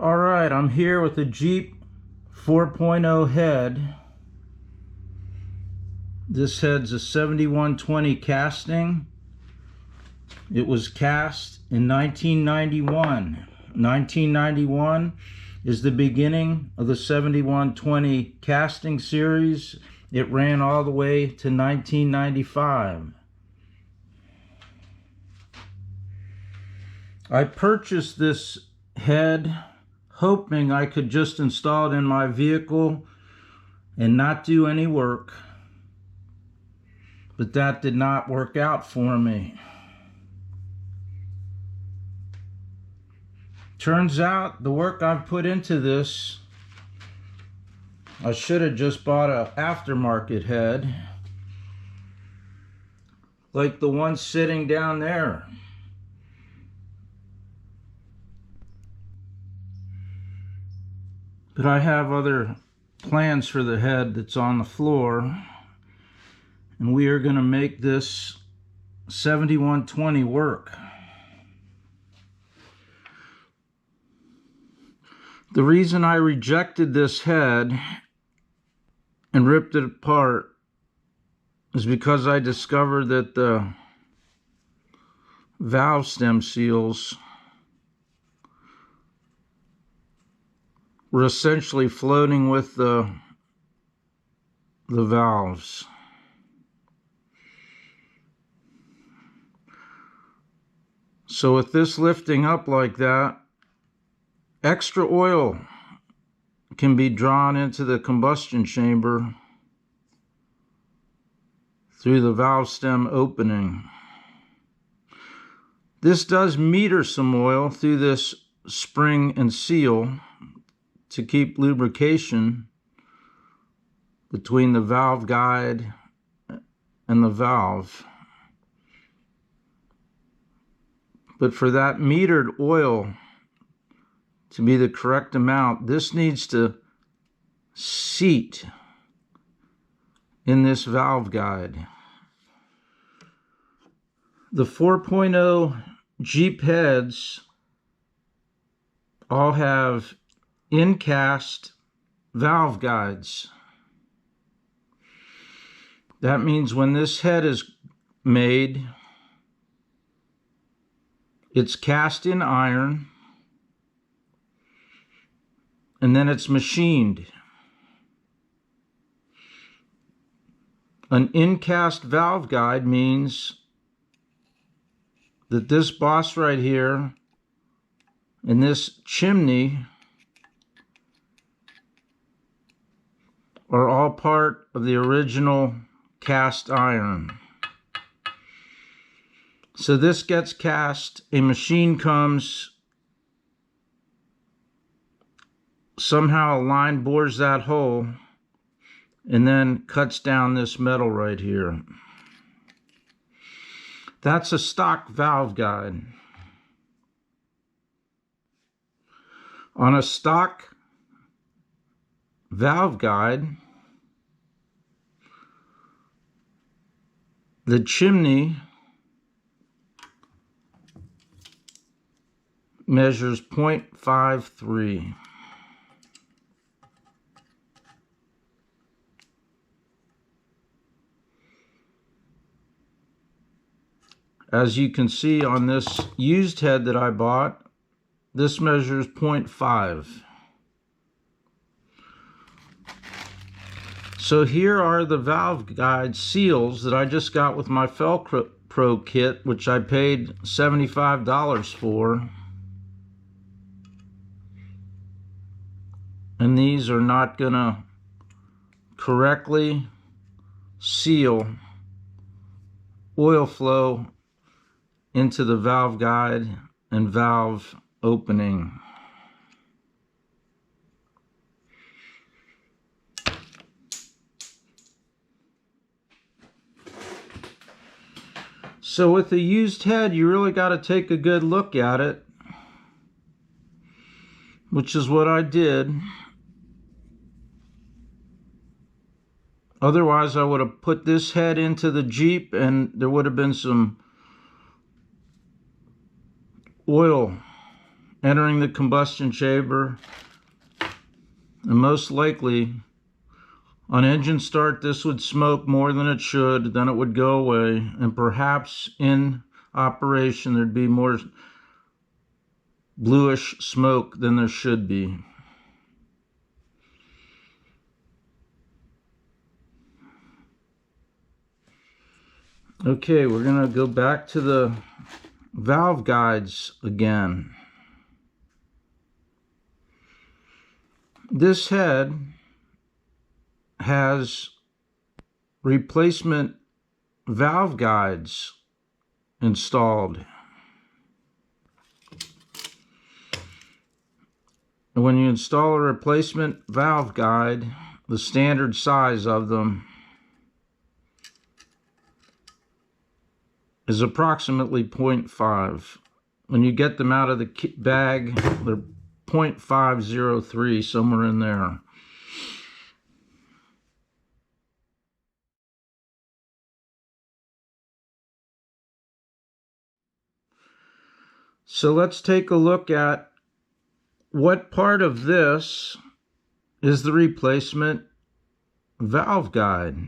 All right, I'm here with the Jeep 4.0 head. This head's a 7120 casting. It was cast in 1991. 1991 is the beginning of the 7120 casting series. It ran all the way to 1995. I purchased this head hoping I could just install it in my vehicle and not do any work, but that did not work out for me. Turns out the work I've put into this, I should have just bought an aftermarket head like the one sitting down there. But I have other plans for the head that's on the floor, and we are going to make this 7120 work. The reason I rejected this head and ripped it apart is because I discovered that the valve stem seals were essentially floating with the valves. So with this lifting up like that, extra oil can be drawn into the combustion chamber through the valve stem opening. This does meter some oil through this spring and seal to keep lubrication between the valve guide and the valve. But for that metered oil to be the correct amount, this needs to seat in this valve guide. The 4.0 Jeep heads all have in-cast valve guides. That means when this head is made, it's cast in iron and then it's machined. An in-cast valve guide means that this boss right here and this chimney are all part of the original cast iron. So this gets cast, a machine comes, somehow a line bores that hole, and then cuts down this metal right here. That's a stock valve guide. On a stock valve guide, the chimney measures 0.53. As you can see on this used head that I bought, this measures 0.5. So here are the valve guide seals that I just got with my Velcro kit, which I paid $75 for. And these are not gonna correctly seal oil flow into the valve guide and valve opening. So with the used head, you really got to take a good look at it, which is what I did. Otherwise, I would have put this head into the Jeep and there would have been some oil entering the combustion chamber, and most likely on engine start this would smoke more than it should, then it would go away, and perhaps in operation there'd be more bluish smoke than there should be. Okay, we're going to go back to the valve guides again. This head has replacement valve guides installed. And when you install a replacement valve guide, the standard size of them is approximately 0.5. When you get them out of the bag, they're 0.503, somewhere in there. So let's take a look at what part of this is the replacement valve guide.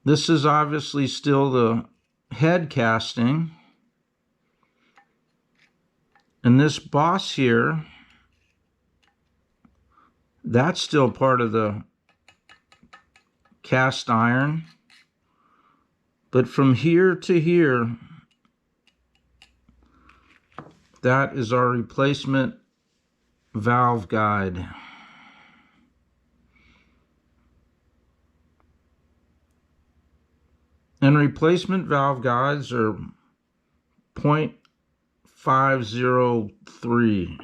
This is obviously still the head casting. And this boss here, that's still part of the cast iron. But from here to here, that is our replacement valve guide. And replacement valve guides are 0.503.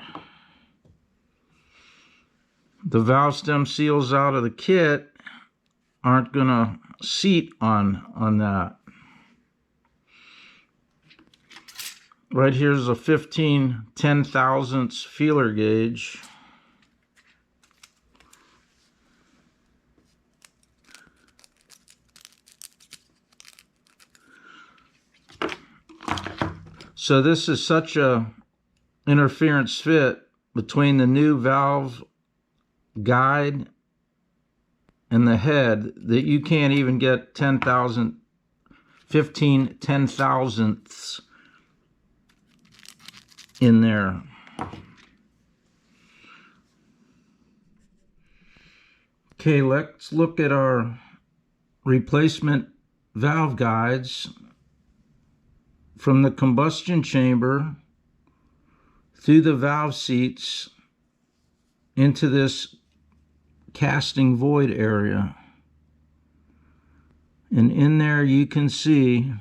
The valve stem seals out of the kit aren't going to seat on that. Right here's a 15 10,000ths feeler gauge. So this is such a interference fit between the new valve guide and the head that you can't even get 15 10,000ths in there. Okay, let's look at our replacement valve guides from the combustion chamber through the valve seats into this casting void area. And in there you can see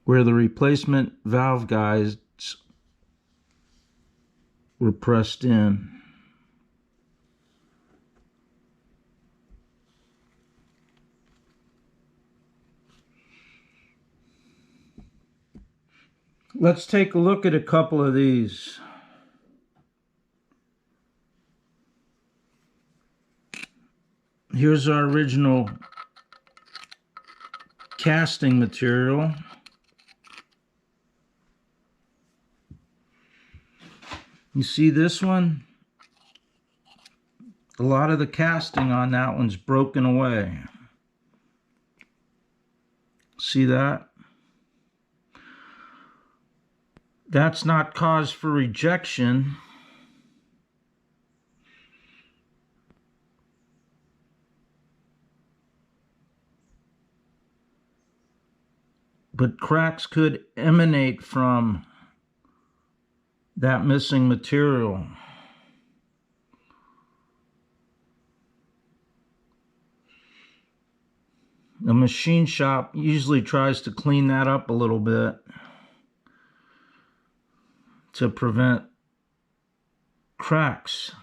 where the replacement valve guides were pressed in. Let's take a look at a couple of these. Here's our original casting material. You see this one? A lot of the casting on that one's broken away. See that? That's not cause for rejection. But cracks could emanate from that missing material. A machine shop usually tries to clean that up a little bit to prevent cracks.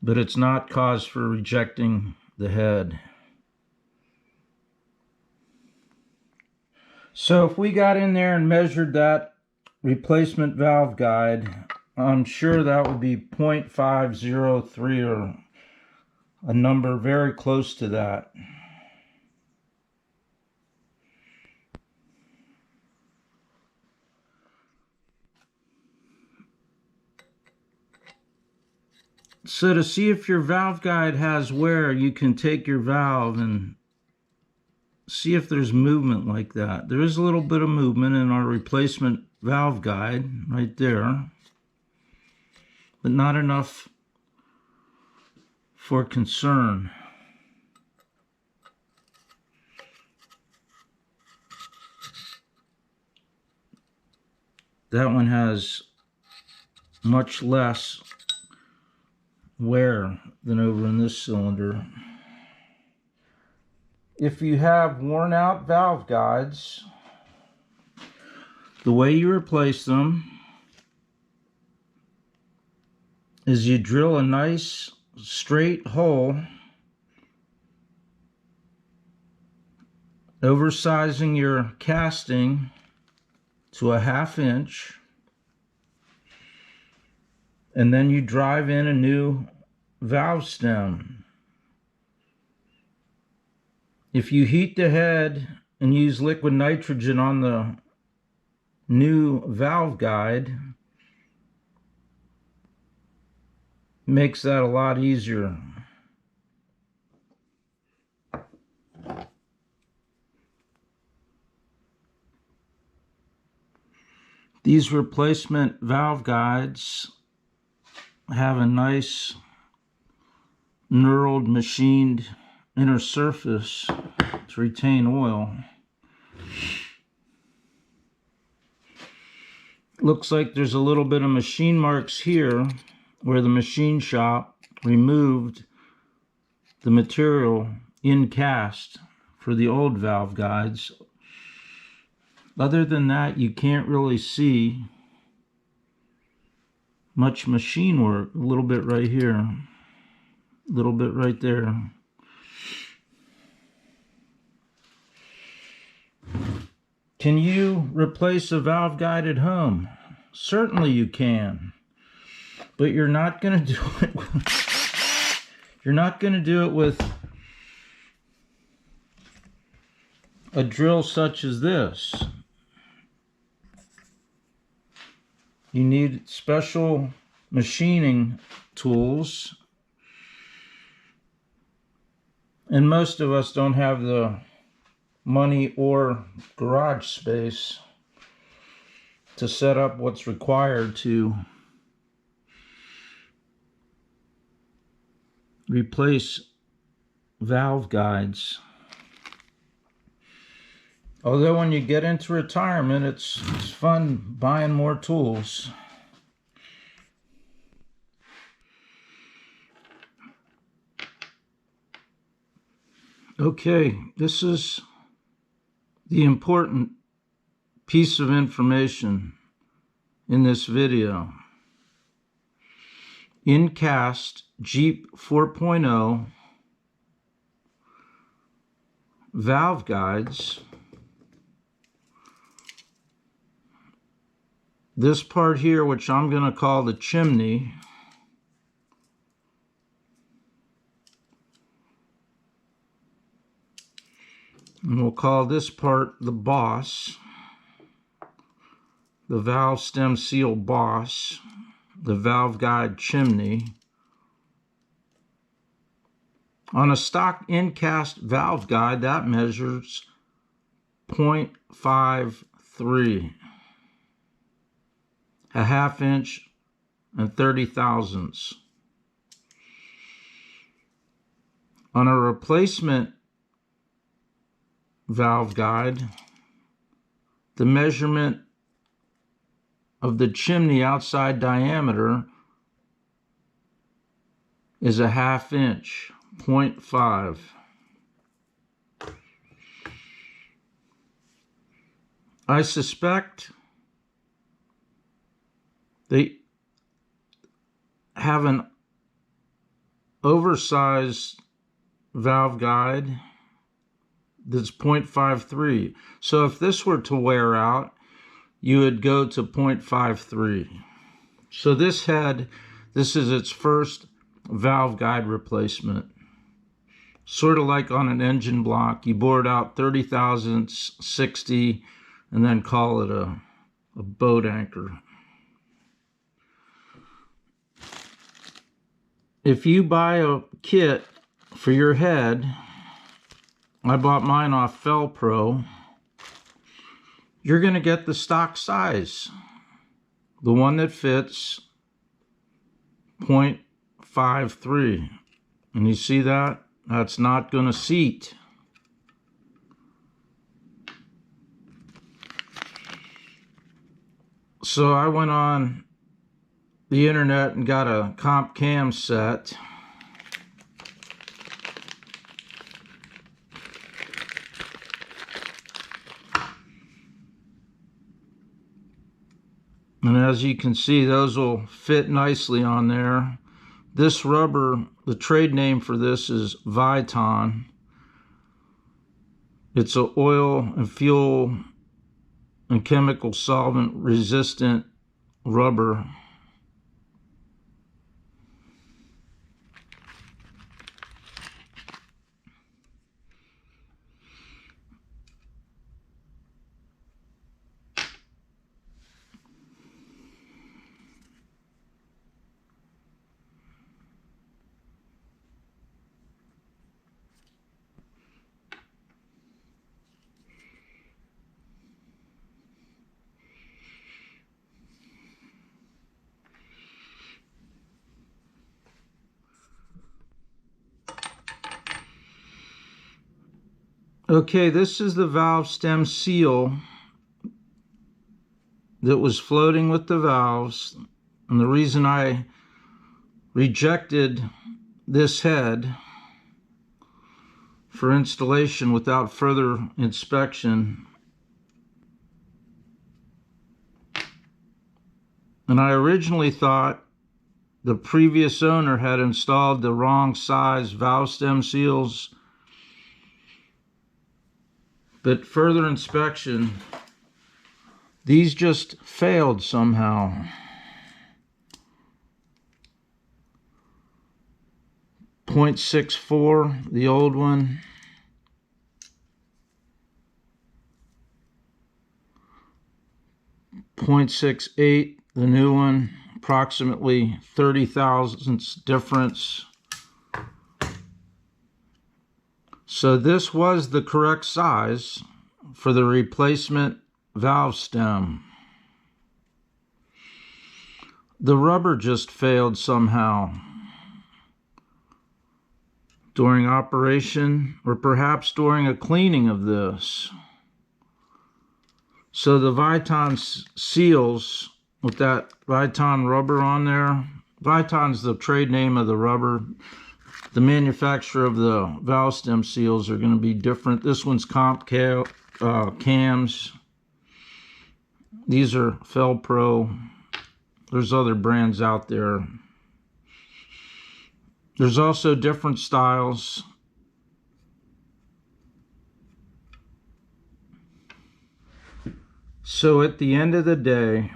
But it's not cause for rejecting the head. So if we got in there and measured that replacement valve guide, I'm sure that would be 0.503 or a number very close to that. So to see if your valve guide has wear, you can take your valve and see if there's movement like that. There is a little bit of movement in our replacement valve guide right there, but not enough for concern. That one has much less wear than over in this cylinder. If you have worn out valve guides, the way you replace them is you drill a nice straight hole, oversizing your casting to a 1/2 inch, and then you drive in a new valve stem. If you heat the head and use liquid nitrogen on the new valve guide, makes that a lot easier. These replacement valve guides have a nice knurled, machined inner surface to retain oil. Looks like there's a little bit of machine marks here where the machine shop removed the material in cast for the old valve guides. Other than that, you can't really see much machine work. A little bit right here, a little bit right there. Can you replace a valve guide at home? Certainly you can, but you're not going to do it. You're not going to do it with a drill such as this. You need special machining tools, and most of us don't have the money or garage space to set up what's required to replace valve guides. Although when you get into retirement, it's fun buying more tools. Okay, this is the important piece of information in this video. In cast Jeep 4.0 valve guides. This part here, which I'm going to call the chimney, and we'll call this part the boss, the valve stem seal boss, the valve guide chimney. On a stock in-cast valve guide, that measures 0.53, a 1/2 inch and 30 thousandths. On a replacement valve guide, the measurement of the chimney outside diameter is a 1/2 inch, 0.5. I suspect they have an oversized valve guide that's 0.53. So if this were to wear out, you would go to 0.53. So this head, this is its first valve guide replacement. Sort of like on an engine block, you bore it out 30 thousandths, 60, and then call it a boat anchor. if you buy a kit for your head, I bought mine off Felpro, you're going to get the stock size, the one that fits 0.53. And you see that? That's not going to seat. So I went on the internet and got a comp cam set. And as you can see, those will fit nicely on there. This rubber, the trade name for this is Viton. It's an oil and fuel and chemical solvent resistant rubber. Okay, this is the valve stem seal that was floating with the valves. And the reason I rejected this head for installation without further inspection, and I originally thought the previous owner had installed the wrong size valve stem seals, but further inspection, these just failed somehow. .64, the old one. .68, the new one. Approximately 30 thousandths difference. So this was the correct size for the replacement valve stem. The rubber just failed somehow during operation, or perhaps during a cleaning of this. So the Viton seals with that Viton rubber on there, Viton's the trade name of the rubber. The manufacturer of the valve stem seals are going to be different. This one's comp cams. These are Felpro. There's other brands out there. There's also different styles. So at the end of the day,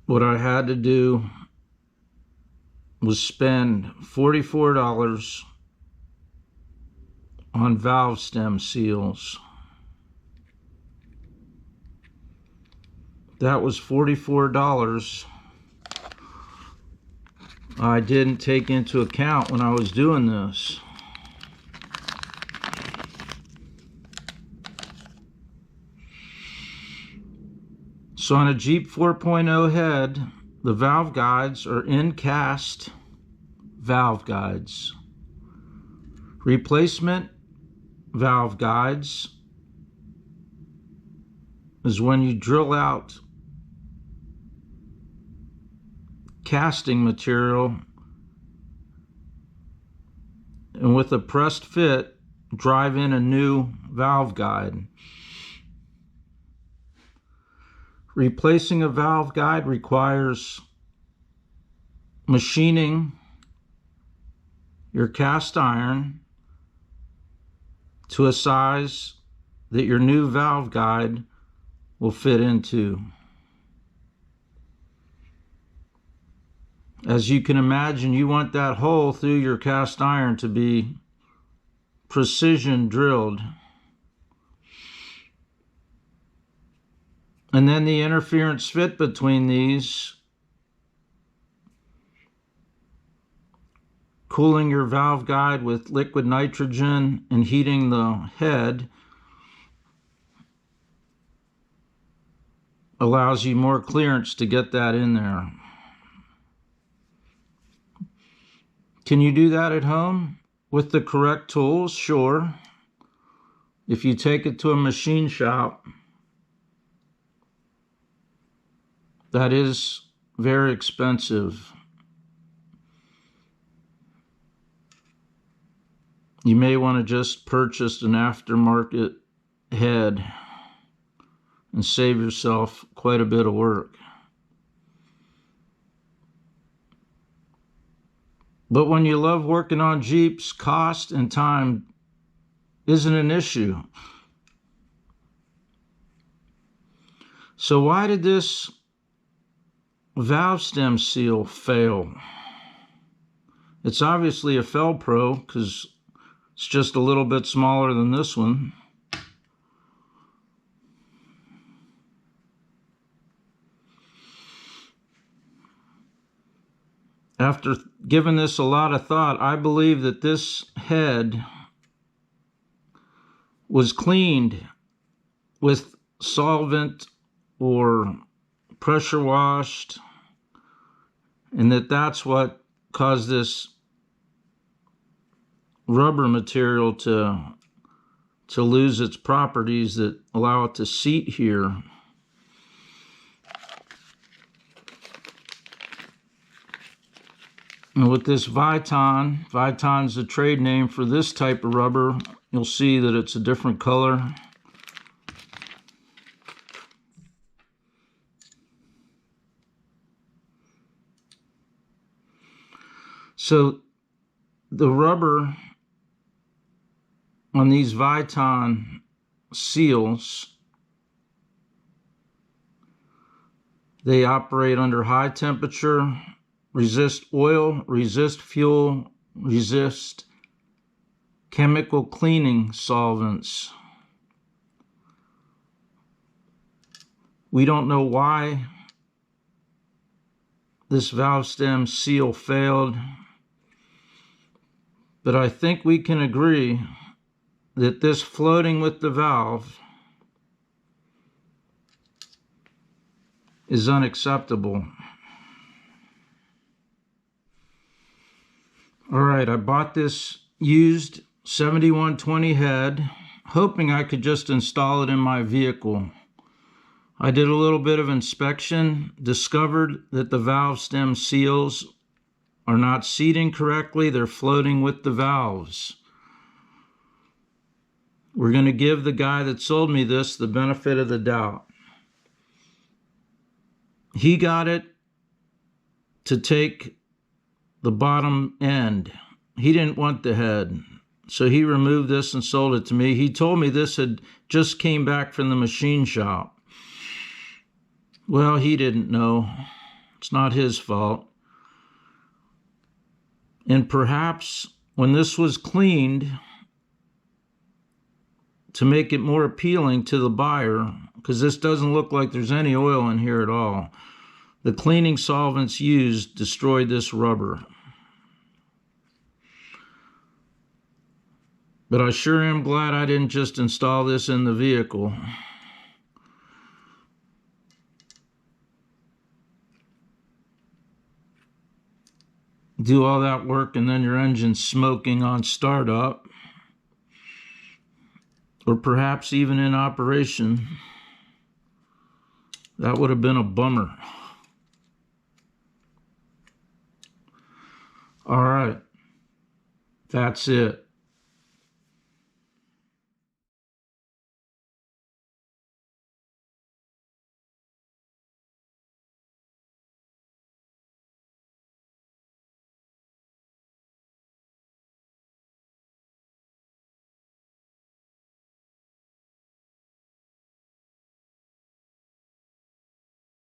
what I had to do was spend $44 on valve stem seals. That was $44 I didn't take into account when I was doing this. So on a Jeep 4.0 head, the valve guides are in cast valve guides. Replacement valve guides is when you drill out casting material and with a pressed fit drive in a new valve guide. Replacing a valve guide requires machining your cast iron to a size that your new valve guide will fit into. As you can imagine, you want that hole through your cast iron to be precision drilled. And then the interference fit between these cooling your valve guide with liquid nitrogen and heating the head allows you more clearance to get that in there. Can you do that at home with the correct tools? Sure. If you take it to a machine shop, that is very expensive. You may want to just purchase an aftermarket head and save yourself quite a bit of work. But when you love working on Jeeps, cost and time isn't an issue. So why did this valve stem seal fail? It's obviously a Fel-Pro because it's just a little bit smaller than this one. After giving this a lot of thought, I believe that this head was cleaned with solvent or pressure washed, and that's what caused this rubber material to lose its properties that allow it to seat here. And with this Viton's the trade name for this type of rubber. You'll see that it's a different color. So the rubber on these Viton seals, they operate under high temperature, resist oil, resist fuel, resist chemical cleaning solvents. We don't know why this valve stem seal failed, but I think we can agree that this floating with the valve is unacceptable. All right, I bought this used 7120 head, hoping I could just install it in my vehicle. I did a little bit of inspection, discovered that the valve stem seals are not seating correctly, they're floating with the valves. We're going to give the guy that sold me this the benefit of the doubt. He got it to take the bottom end. He didn't want the head, so he removed this and sold it to me. He told me this had just came back from the machine shop. Well, he didn't know. It's not his fault. And perhaps when this was cleaned to make it more appealing to the buyer, because this doesn't look like there's any oil in here at all, the cleaning solvents used destroyed this rubber. But I sure am glad I didn't just install this in the vehicle. Do all that work and then your engine's smoking on startup, or perhaps even in operation. That would have been a bummer. All right, that's it.